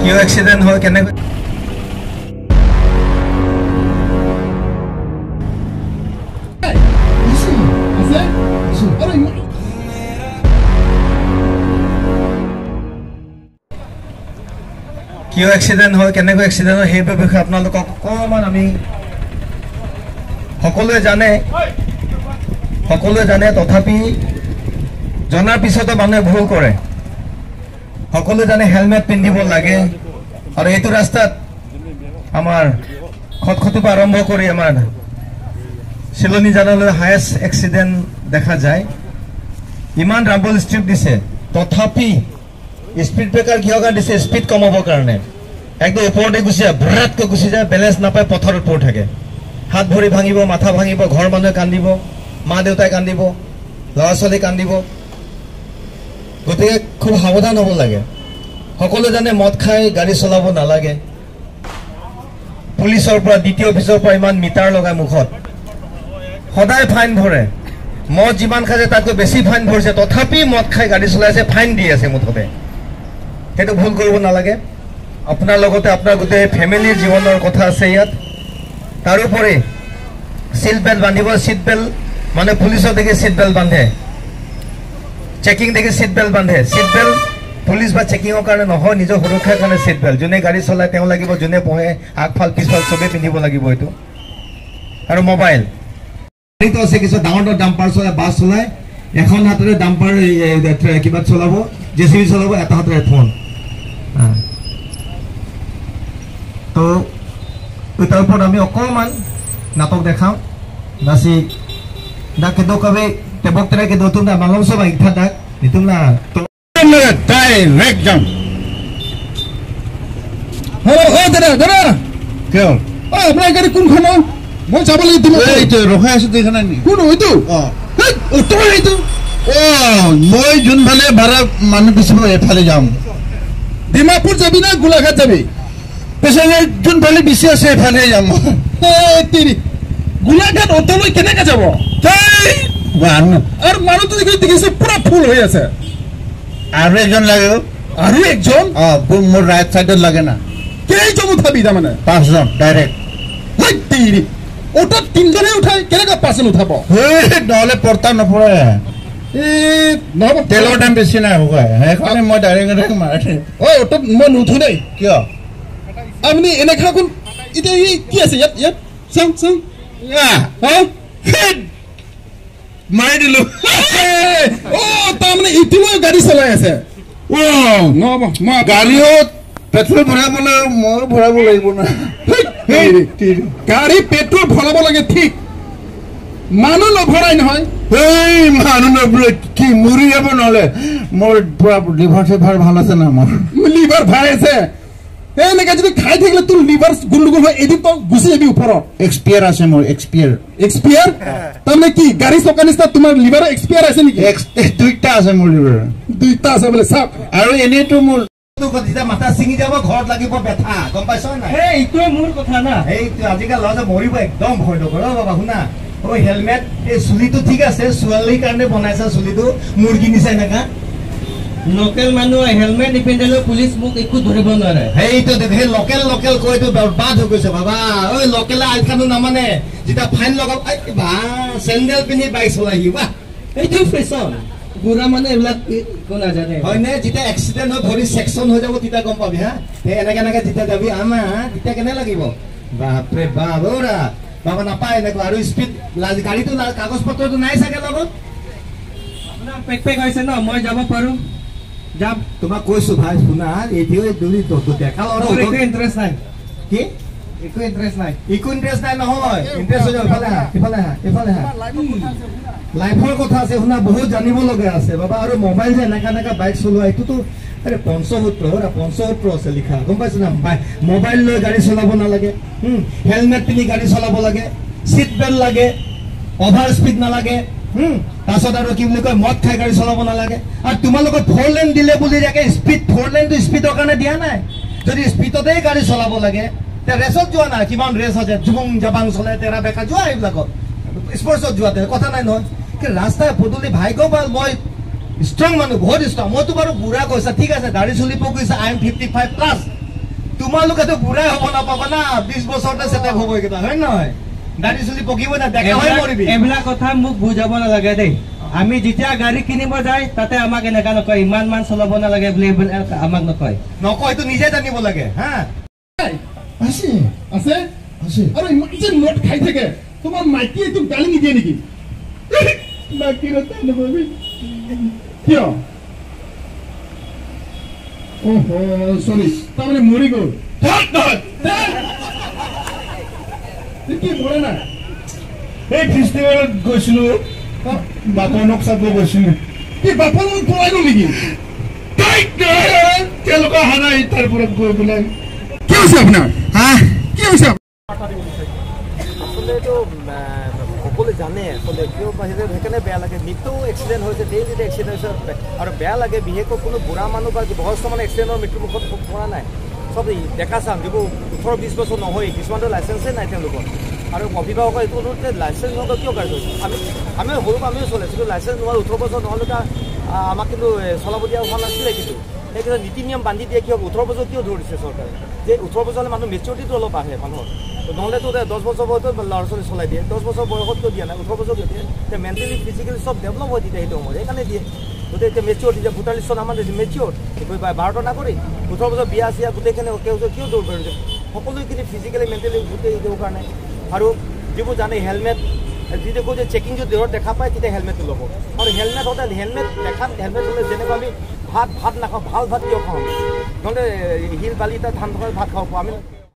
কিয় এক্সিডেন্ট হয় কেনেকৈ কিয় এক্সিডেন্ট হয় কেনেকৈ এক্সিডেন্ট হয় সেই বিষয়ে আপোনালোকক অকণমান আমি সকলোৱে জানে তথাপি জনাৰ পিছতো মানুহে ভুল কৰে সকলোৱে জানে হেলমেট পিন্ধিব লাগে আৰু এইটো ৰাস্তাত আমাৰ খটখটিৰ পৰা আৰম্ভ কৰি আমাৰ চিলনী জানলৈ হায়েষ্ট এক্সিডেন্ট দেখা যায় ইমান ৰাম্বল ষ্ট্ৰিপ দিছে তথাপি স্পীড ব্ৰেকাৰ কিহৰ কাৰণে দিছে স্পীড কমাবৰ কাৰণে একদম ওপৰতে গুচি যায় ভৰাতকৈ গুচি যায় বেলেঞ্চ নাপায় পথৰৰ ওপৰত থাকে হাত ভৰি ভাঙিব মাথা ভাঙিব ঘৰ মানুহে কান্দিব মা দেউতাই কান্দিব ল'ৰা ছোৱালী কান্দিব গতিকে খুব সাৱধান হ'ব লাগে সকলোৱে জানে মদ খাই গাড়ী চলাব নালাগে পুলিচৰ পৰা দ্বিতীয় অফিচৰ পৰা ইমান মিটাৰ লগায় মুখত সদায় ফাইন ভৰে মদ যিমান খাইছে তাতকৈ বেছি ফাইন ভৰিছে তথাপি মদ খাই গাড়ী চলাইছে ফাইন দি আছে মুঠতে সেইটো ভুল কৰিব নালাগে আপোনাৰ লগতে আপোনাৰ গোটেই ফেমিলিৰ জীৱনৰ কথা আছে ইয়াত তাৰোপৰি সিট বেল্ট বান্ধিব সিট বেল্ট মানে পুলিচৰ দেখি সিট বেল্ট বান্ধে চেকিং দেখি সিট বেল্ট বান্ধে সিট বেল্ট পুলিচ বা চেকিঙৰ কাৰণে নহয় নিজৰ সুৰক্ষাৰ কাৰণে সিট বেল্ট যোনে গাড়ী চলায় তেওঁ লাগিব যোনে পঢ়ে আগফাল পিছফাল চবেই পিন্ধিব লাগিব এইটো আৰু মোবাইল গাড়ীটো আছে কিছু ডাঙৰ ডাম্পাৰ চলায় বাছ চলায় এখন হাতেৰে ডাম্পাৰ কিবা চলাব জেচিবি চলাব এটা হাতেৰে ফোন তো তাৰ ওপৰত আমি অকণমান নাটক দেখাওঁ নাচি dak kedo kabe tebok tere kedo tunda malam soba ikta dak ituna to direct jam ho dara kyo apna gari kun khana moi jabale dilo ei to rokhai asu dekhana ni kun oi to to ei to moi jun bhale bhara manu bismo ephale jam dimapur jabi na gulaghat jabi pesane jun bhale bisi ase ephale jam tiri Golaghat অটলৈ কেনেকৈ যাব আৰু মানুহটো দেখিছে পুৰা ফুল হৈ আছে আৰু একজন লাগে আৰু একজন মোৰ ৰাইট সাইডত লাগে না কেইজন উঠাবি তাৰমানে পাঁচজন ডাইৰেক্ট অটত তিনিজনে উঠাই কেনেকৈ পাঁচজন উঠাব নহ'লে পৰ্তা নপৰে নহ'ব তেলৰ দাম বেছি নাই হ'ব সেইকাৰণে মই ডাইৰেক্ট মাৰে অটত মই নুঠো দেই কিয় আপুনি এনেকুৱা কোন এতিয়া কি আছে ইয়াত চাওঁ চাওঁ মাৰি দিলো তাৰমানে ইতিমধ্যে গাড়ী চলাই আছে গাড়ীও পেট্ৰল ভৰাবলৈ মই ভৰাব লাগিব না গাড়ী পেট্ৰল ভৰাব লাগে ঠিক মানুহ নভৰাই নহয় মানুহ নভৰাই কি মৰি যাব নহ'লে মোৰ পুৰা লিভাৰ চিভাৰ ভাল আছে না মোৰ লিভাৰ ভাল আছে এনেকে যদি খাই থাকিলে তোৰ লিভাৰ গুলগুল হয় এদিন তো গুচি যাবি ওপৰত এক্সপিয়াৰ আছে মোৰ এক্সপিয়াৰ তাৰমানে কি গাড়ী চকা নিচিনা তোমাৰ লিভাৰ এক্সপিয়াৰ আছে নেকি দুইটা আছে মোৰ লিভাৰ দুইটা আছে বোলে চাওক আৰু এনেইতো মোৰ মাথা ছিঙি যাব ঘৰত লাগিব বেথা গম পাইছ না এইটোৱে মোৰ কথা না এইটো আজিকালি ল'ৰা মৰিব একদম ভয় নকৰ বাবা শুনা হেলমেট এই চুলিটো ঠিক আছে ছোৱালীৰ কাৰণে বনাইছা চুলিটো মুৰ্গী নিচাই নাকা লোকেল মানুহ হেলমেট নিপিন্ধিলে পুলিচ মোক একো ধৰিব নোৱাৰে সেইটো দেখে লোকেল কৈতো বৰবাদ হৈ গৈছে বাবা ঐ লোকেলে আইনকানু নামানে যেতিয়া ফাইন লগাব বা চেণ্ডেল পিন্ধি বাইক চলাই বা এইটো ফেশ্বন বুঢ়া মানে এইবিলাক কোন নাজানে হয়নে যেতিয়া এক্সিডেণ্ট হৈ ভৰি ছেকশ্যন হৈ যাব তেতিয়া গম পাবি হা এনেকে যেতিয়া যাবি আমা তেতিয়া কেনে লাগিব বাপৰে বাপ ওৰা বাবা নাপায় এনেকুৱা আৰু স্পীড গাড়ীটো কাগজ পত্ৰটো নাই চাগে লগত আপোনাৰ পেক হৈছে ন মই যাব পাৰোঁ যাম তোমাক কৈছো ভাই শুনা এইটোৱে দেখাল আৰু একো ইণ্টাৰেষ্ট নাই কি একো ইণ্টাৰেষ্ট নাই নহয় ইণ্টাৰেষ্ট হৈ যাব ইফালে লাইফৰ কথা আছে শুনা বহুত জানিব লগা আছে বাবা আৰু মোবাইল যে এনেকা বাইক চলোৱা এইটোতো আৰে পঞ্চসূত্ৰ আছে লিখা গম পাইছো না মোবাইল লৈ গাড়ী চলাব নালাগে হেলমেট পিন্ধি গাড়ী চলাব লাগে চিট বেল্ট লাগে অভাৰ স্পীড নালাগে তাৰপিছত আৰু কি বুলি কয় মদ খাই গাড়ী চলাব নালাগে আৰু তোমালোকৰ 4 লেন দিলে বুলি যাকে স্পীড 4 লেনটো স্পীডৰ কাৰণে দিয়া নাই যদি স্পীডতেই গাড়ী চলাব লাগে তে ৰেচত যোৱা নাই কিমান ৰেচ আছে জুবং জাবাং চলে তেৰা বেকা যোৱা এইবিলাকত স্পৰ্টছত যোৱাতে কথা নাই নহয় কি ৰাস্তাই পদূলি ভাগ্য ভাল মই ষ্ট্ৰং মানুহ বহুত ষ্ট্ৰং মইতো বাৰু বুঢ়া কৈছা ঠিক আছে গাড়ী চলিব কৈছা আই এম 55 প্লাছ তোমালোকেতো বুঢ়াই হ'ব নাপাবা না 20 বছৰতে চেটেপ হ'ব এইকেইটা হয় নহয় দাড়ি চুলি পকিব না দেখা হৈ মৰিবি এইবিলাক কথা মোক বুজাব নালাগে দেই আমি যেতিয়া গাড়ী কিনিব যায় তাতে আমাক এনেকা নকয় ইমান চলাব নালাগে বুলি আমাক নকয় নকয়তো নিজে জানিব লাগে হা আছে আছে আছে আৰু ইমান যে নোট খাই থাকে তোমাৰ মাইকীয়ে তোক গালি নিদিয়ে নেকি বাকী ৰতা নববি কিয় ওহো সৰি তাৰমানে মৰি গ'ল কি মৰে না এই ফেষ্টিভেলত গৈছিলো বাপনক চাব গৈছিলো কি বাপনক পলাই গ'ল নেকি তেওঁলোকে অহা নাই তাৰ পৰা গৈ পেলাই কি হৈছে আপোনাৰ হা কি হৈছে আসলে তো সকলে জানে আসলে কিয় বাহিৰে সেইকাৰণে বেয়া লাগে মৃত্যু এক্সিডেণ্ট হৈছে ডেইলি এক্সিডেণ্ট হৈছে আৰু বেয়া লাগে বিশেষকৈ কোনো বুঢ়া মানুহ বা বয়স্ক মানে এক্সিডেণ্টৰ মৃত্যুমুখত পৰা নাই চব ডেকা চাম যিবোৰ 18-20 বছৰ নহয় কিছুমানতো লাইচেঞ্চেই নাই তেওঁলোকৰ আৰু অভিভাৱকৰ এইটো অনুৰোধ লাইচেঞ্চ নোহোৱাকৈ কিয় গাড়ী চলিছে আমি সৰুৰ পৰা আমিও চলাইছোঁ কিন্তু লাইচেঞ্চ নোহোৱা 18 বছৰ নহ'লে আমাক কিন্তু চলাব দিয়া হোৱা নাছিলে কিন্তু সেইকেইটা নীতি নিয়ম বান্ধি দিয়ে কিয় 18 বছৰ কিয় ধৰিছে চৰকাৰে যে 18 বছৰ হ'লে মানুহ মেচিউৰিটিটো অলপ আহে মানুহৰ নহ'লেতো 10 বছৰ বয়সত ল'ৰা ছোৱালী চলাই দিয়ে 10 বছৰ বয়সত কিয় দিয়া নাই 18 বছৰ কিয় দিয়ে এতিয়া মেণ্টেলি ফিজিকেলি চব ডেভেলপ হৈ দিয়ে সেইটো সময়ত সেইকাৰণে দিয়ে গোটেই এতিয়া মেচিউৰ এতিয়া ভোটাৰ লিষ্টত আমাৰ মেচিউৰ ভাৰতৰ নাগৰিক 18 বছৰ বিয়া চিয়া গোটেইখিনি কিয় দৌৰ কৰিছে সকলোখিনি ফিজিকেলি মেণ্টেলি গোটেই এইটোৰ কাৰণে আৰু যিবোৰ জানে হেলমেট যেতিয়া কৈছে চেকিং যদি দেহত দেখা পায় তেতিয়া হেলমেটটো ল'ব আৰু হেলমেট সদায় হেলমেট দেখাত হেলমেট হ'লে যেনেকুৱা আমি ভাত নাখাওঁ ভাল ভাত কিয় খাওঁ নহ'লে শিল বালি তাত ধান থকা ভাত খাব আমি